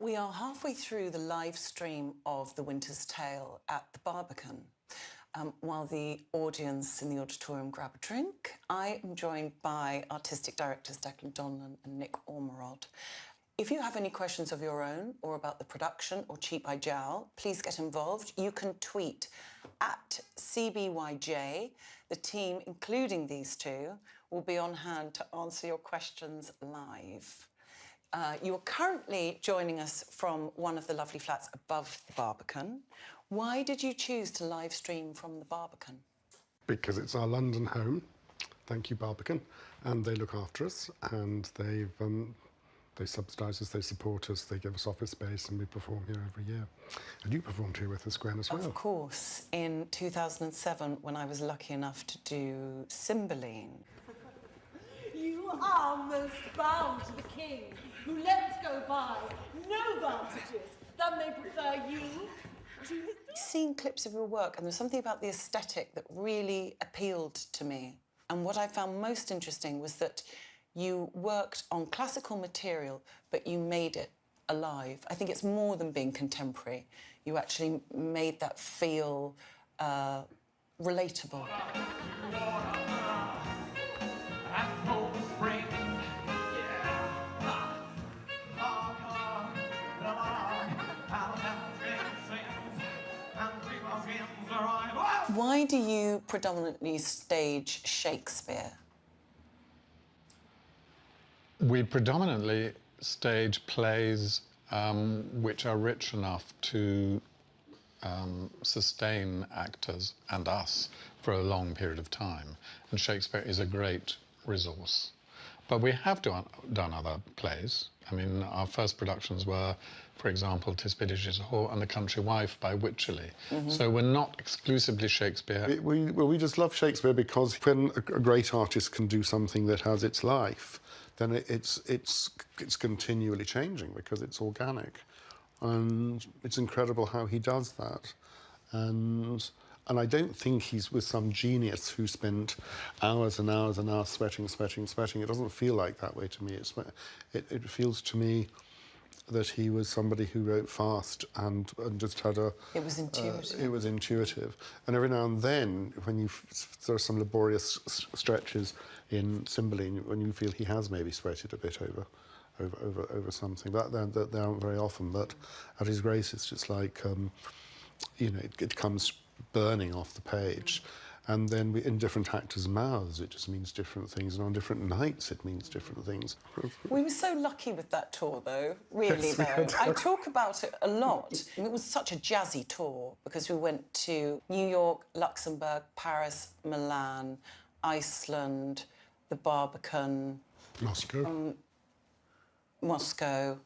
We are halfway through the live stream of The Winter's Tale at the Barbican. While the audience in the auditorium grab a drink, I am joined by artistic directors Declan Donlan and Nick Ormerod. If you have any questions of your own or about the production or Cheat by Jowl, please get involved. You can tweet at CBYJ. The team, including these two, will be on hand to answer your questions live. You are currently joining us from one of the lovely flats above the Barbican. Why did you choose to live stream from the Barbican? Because it's our London home. Thank you, Barbican. And they look after us, and they subsidise us, they support us, they give us office space, and we perform here every year. And you performed here with us, Gwen, as well. Of course, in 2007, when I was lucky enough to do Cymbeline. You are most bound to the king, who lets go by no vantages than they prefer you to his... I've seen clips of your work, and there's something about the aesthetic that really appealed to me. And what I found most interesting was that you worked on classical material, but you made it alive. I think it's more than being contemporary. You actually made that feel relatable. Why do you predominantly stage Shakespeare? We predominantly stage plays which are rich enough to sustain actors and us for a long period of time. And Shakespeare is a great resource. But we have done other plays. I mean, our first productions were, for example, Tis Pity She's a Whore and The Country Wife by Wycherley. So we're not exclusively Shakespeare. We just love Shakespeare because when a great artist can do something that has its life, then it's continually changing because it's organic. And it's incredible how he does that. And I don't think he's with some genius who spent hours and hours and hours sweating. It doesn't feel like that way to me. It feels to me that he was somebody who wrote fast and just had a... It was intuitive. It was intuitive. And every now and then, when there are some laborious stretches in Cymbeline, when you feel he has maybe sweated a bit over something. That they aren't very often, but at his grace, it's just like, you know, it comes burning off the page. And then in different actors' mouths, it just means different things. And on different nights, it means different things. We were so lucky with that tour, though, really, though. I talk about it a lot. It was such a jazzy tour because we went to New York, Luxembourg, Paris, Milan, Iceland, the Barbican... Moscow,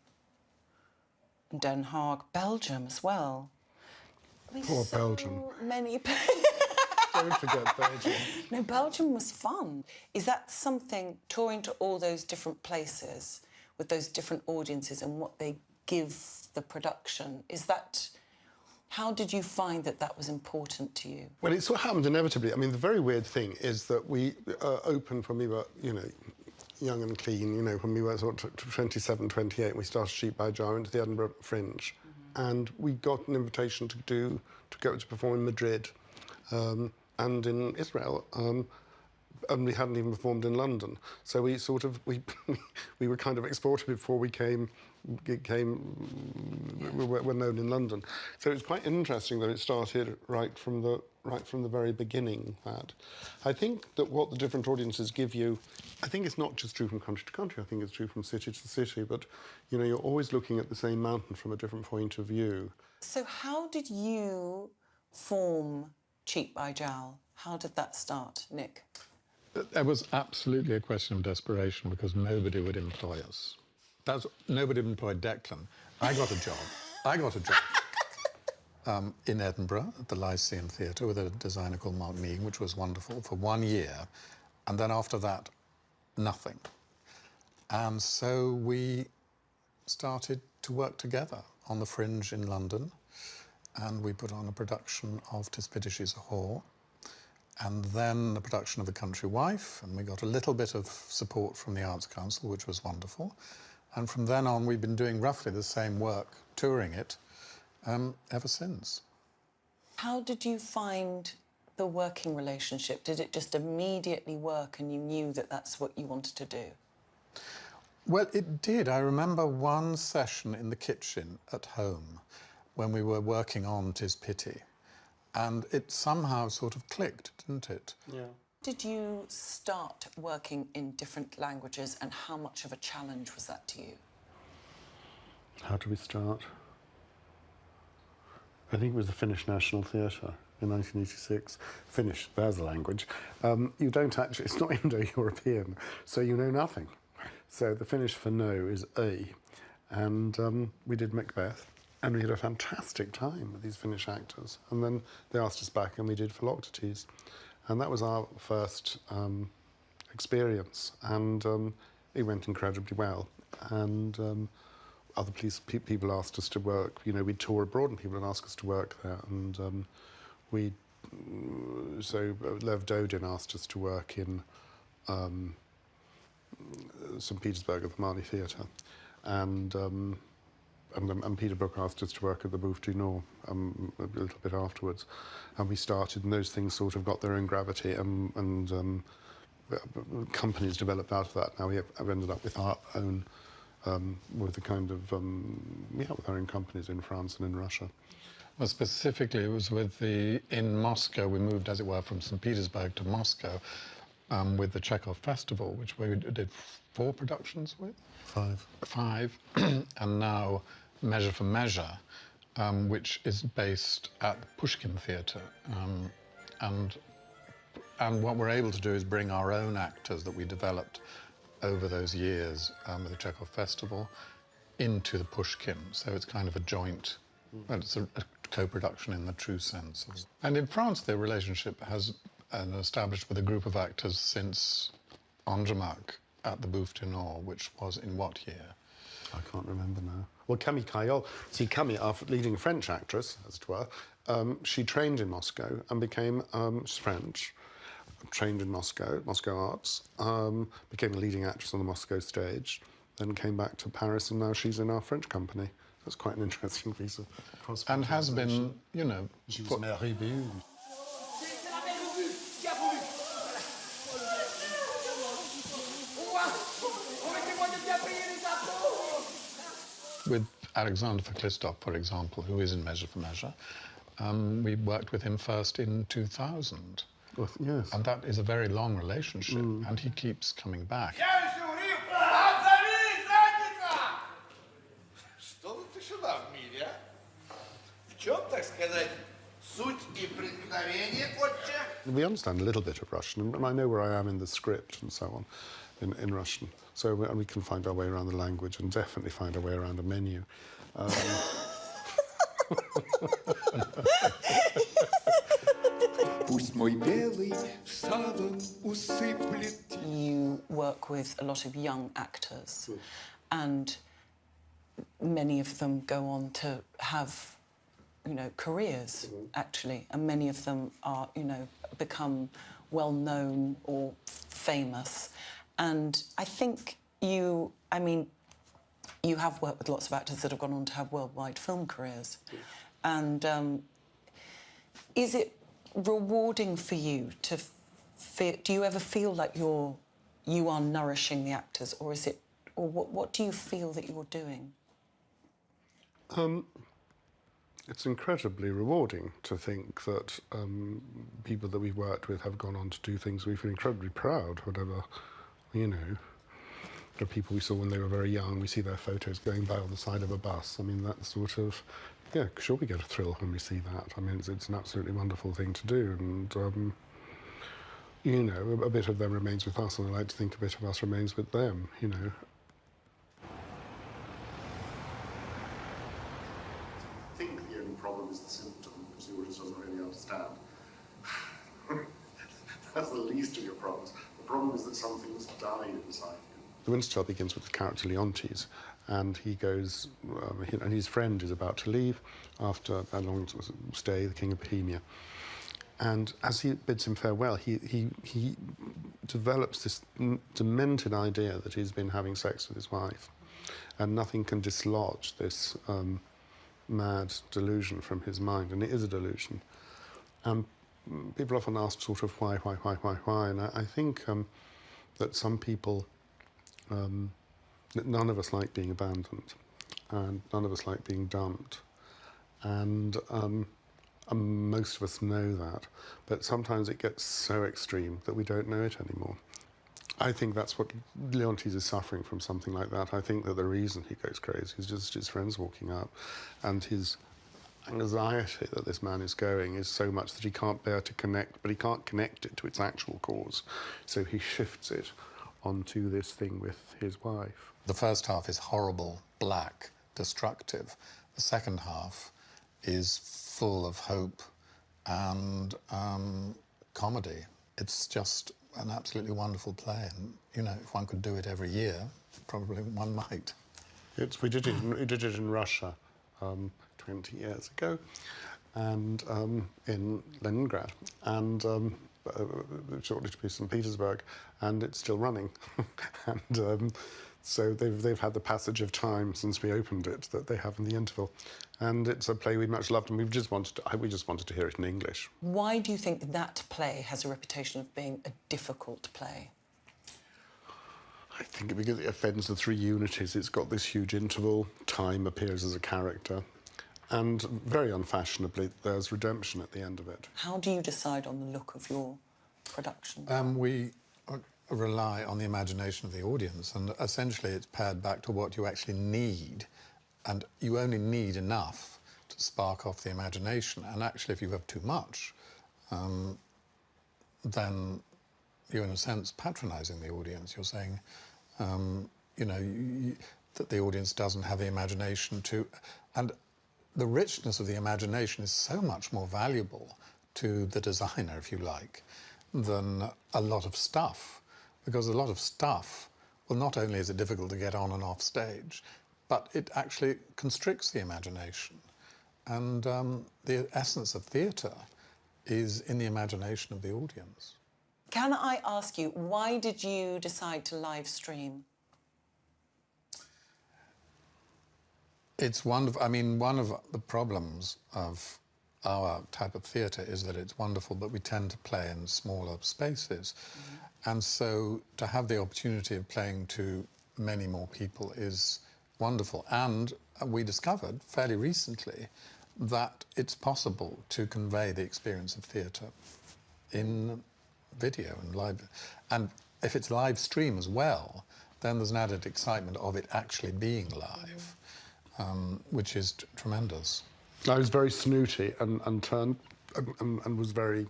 and Den Haag, Belgium as well. Poor Belgium. Many... Don't forget Belgium. No, Belgium was fun. Is that something, touring to all those different places with those different audiences and what they give the production, is that... How did you find that that was important to you? Well, it sort of happened inevitably. I mean, the very weird thing is that we opened when we were, you know, young and clean, you know, when we were sort of 27, 28, and we started Cheat by Jowl into the Edinburgh Fringe. And we got an invitation to go to perform in Madrid and in Israel. And we hadn't even performed in London. So we sort of, we were kind of exported before we were known in London. So it's quite interesting that it started right from the very beginning. That I think that what the different audiences give you, I think it's not just true from country to country. I think it's true from city to city. But you know, you're always looking at the same mountain from a different point of view. So how did you form Cheat by Jowl? How did that start, Nick? It was absolutely a question of desperation because nobody would employ us. Nobody employed Declan. I got a job in Edinburgh at the Lyceum Theatre with a designer called Mark Meegan, which was wonderful, for 1 year. And then after that, nothing. And so we started to work together on the Fringe in London. And we put on a production of Tis Pity She's a Whore. And then the production of The Country Wife, and we got a little bit of support from the Arts Council, which was wonderful. And from then on, we've been doing roughly the same work, touring it, ever since. How did you find the working relationship? Did it just immediately work and you knew that that's what you wanted to do? Well, it did. I remember one session in the kitchen at home when we were working on "'Tis Pity," and it somehow sort of clicked, didn't it? Yeah. Did you start working in different languages, and how much of a challenge was that to you? How do we start? I think it was the Finnish National Theatre in 1986. Finnish, there's a language. You don't actually, it's not Indo-European, so you know nothing. So the Finnish for no is A. And we did Macbeth, and we had a fantastic time with these Finnish actors. And then they asked us back, and we did Philoctetes. And that was our first experience. And it went incredibly well. And other people asked us to work. You know, we'd tour abroad and people would ask us to work there. And so Lev Dodin asked us to work in St. Petersburg at the Marley Theatre. And Peter Brook asked us to work at the Bouffe du Nord a little bit afterwards. And we started, and those things sort of got their own gravity, and companies developed out of that. Now I've ended up with our own with a kind of, with our own companies in France and in Russia. Well, specifically, it was in Moscow, we moved, as it were, from St. Petersburg to Moscow with the Chekhov Festival, which we did 4 productions with? 5. And now Measure for Measure, which is based at the Pushkin Theatre. And what we're able to do is bring our own actors that we developed over those years with the Chekhov Festival into the Pushkin. So it's kind of a joint, well, it's a co-production in the true sense. And in France, the relationship has established with a group of actors since Andromaque at the Bouffe du Nord, which was in what year? I can't remember now. Well, Camille Caillol, see, Camille, our leading French actress, as it were, she trained in Moscow and became, she's French, trained in Moscow Arts, became a leading actress on the Moscow stage, then came back to Paris, and now she's in our French company. That's quite an interesting piece of cross-fertilization. And has been, you know... She was Mère Ribut. With Alexander Christie, for example, who is in Measure for Measure, we worked with him first in 2000. Well, yes. And that is a very long relationship, and he keeps coming back. We understand a little bit of Russian, and I know where I am in the script and so on in Russian. So we can find our way around the language and definitely find our way around a menu. You work with a lot of young actors, and many of them go on to have, you know, careers, actually, and many of them are, you know, become well-known or famous. And I think you have worked with lots of actors that have gone on to have worldwide film careers. And is it rewarding for you to feel, do you ever feel like you are nourishing the actors, or is it, or what do you feel that you're doing? It's incredibly rewarding to think that people that we've worked with have gone on to do things we feel incredibly proud, whatever, you know. There are people we saw when they were very young, we see their photos going by on the side of a bus. I mean, that sort of, yeah, sure we get a thrill when we see that. I mean, it's an absolutely wonderful thing to do, and, you know, a bit of them remains with us, and I like to think a bit of us remains with them, you know. I think the only problem is the symptom, because the audience doesn't really understand. That's the least of your problems. The problem is that something's died inside you. The Winter's Tale begins with the character Leontes, and he goes, and his friend is about to leave after a long stay, the King of Bohemia. And as he bids him farewell, he develops this demented idea that he's been having sex with his wife. and nothing can dislodge this mad delusion from his mind, and it is a delusion. People often ask sort of why, and I think that some people, that none of us like being abandoned, and none of us like being dumped, and most of us know that, but sometimes it gets so extreme that we don't know it anymore. I think that's what Leontes is suffering from, something like that. I think that the reason he goes crazy is just his friends walking out, and his anxiety that this man is going is so much that he can't bear to connect, but he can't connect it to its actual cause. So he shifts it onto this thing with his wife. The first half is horrible, black, destructive. The second half is full of hope and comedy. It's just an absolutely wonderful play, and you know, if one could do it every year, probably one might. We did it in Russia 20 years ago, and in Leningrad, and shortly to be St. Petersburg, and it's still running. And so they've had the passage of time since we opened it that they have in the interval, and it's a play we much loved, and we just wanted to hear it in English. Why do you think that play has a reputation of being a difficult play? I think because it offends the three unities. It's got this huge interval, time appears as a character, and very unfashionably, there's redemption at the end of it. How do you decide on the look of your production? We rely on the imagination of the audience, and essentially it's pared back to what you actually need, and you only need enough to spark off the imagination. And actually, if you have too much, then you're in a sense patronising the audience. You're saying, you know, that the audience doesn't have the imagination to, and the richness of the imagination is so much more valuable to the designer, if you like, than a lot of stuff. Because a lot of stuff, well, not only is it difficult to get on and off stage, but it actually constricts the imagination. And the essence of theatre is in the imagination of the audience. Can I ask you, why did you decide to live stream? It's wonderful. I mean, one of the problems of our type of theatre is that it's wonderful, but we tend to play in smaller spaces. Mm-hmm. And so to have the opportunity of playing to many more people is wonderful. And we discovered fairly recently that it's possible to convey the experience of theatre in video and live. And if it's live stream as well, then there's an added excitement of it actually being live, which is tremendous. I was very snooty and turned and was very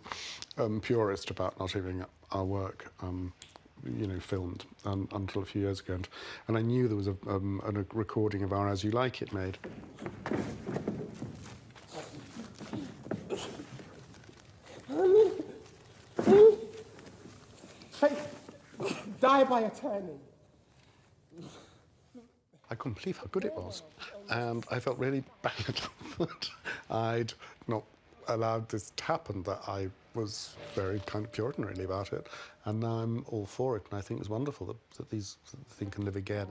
purist about not having our work, you know, filmed until a few years ago, and I knew there was a recording of our As You Like It made. Die by attorney. I couldn't believe how good it was, and I felt really bad that I'd not allowed this to happen, that I was very kind of Puritan really about it, and now I'm all for it, and I think it's wonderful that the thing can live again.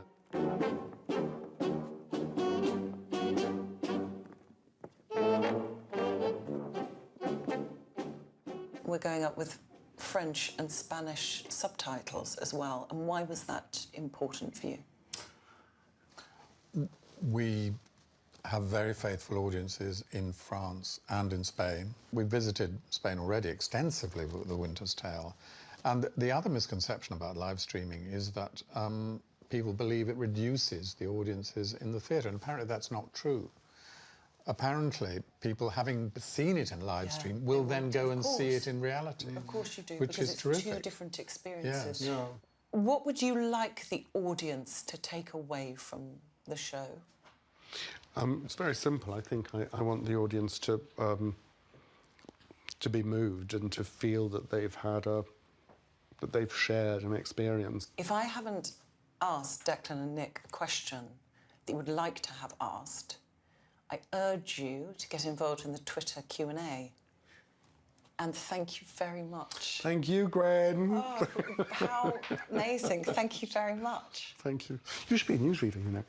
We're going up with French and Spanish subtitles as well, and why was that important for you? We have very faithful audiences in France and in Spain. We visited Spain already extensively with The Winter's Tale. And the other misconception about live streaming is that people believe it reduces the audiences in the theatre, and apparently that's not true. Apparently, people having seen it in live stream will then go and see it in reality. Of course you do, which because is it's terrific. two different experiences. Yes. No. What would you like the audience to take away from the show? It's very simple. I think I want the audience to be moved and to feel that they've shared an experience. If I haven't asked Declan and Nick a question that you would like to have asked, I urge you to get involved in the Twitter Q&A And thank you very much. Thank you, Gwen. Oh, how amazing. Thank you very much. Thank you. You should be a newsreader, you know.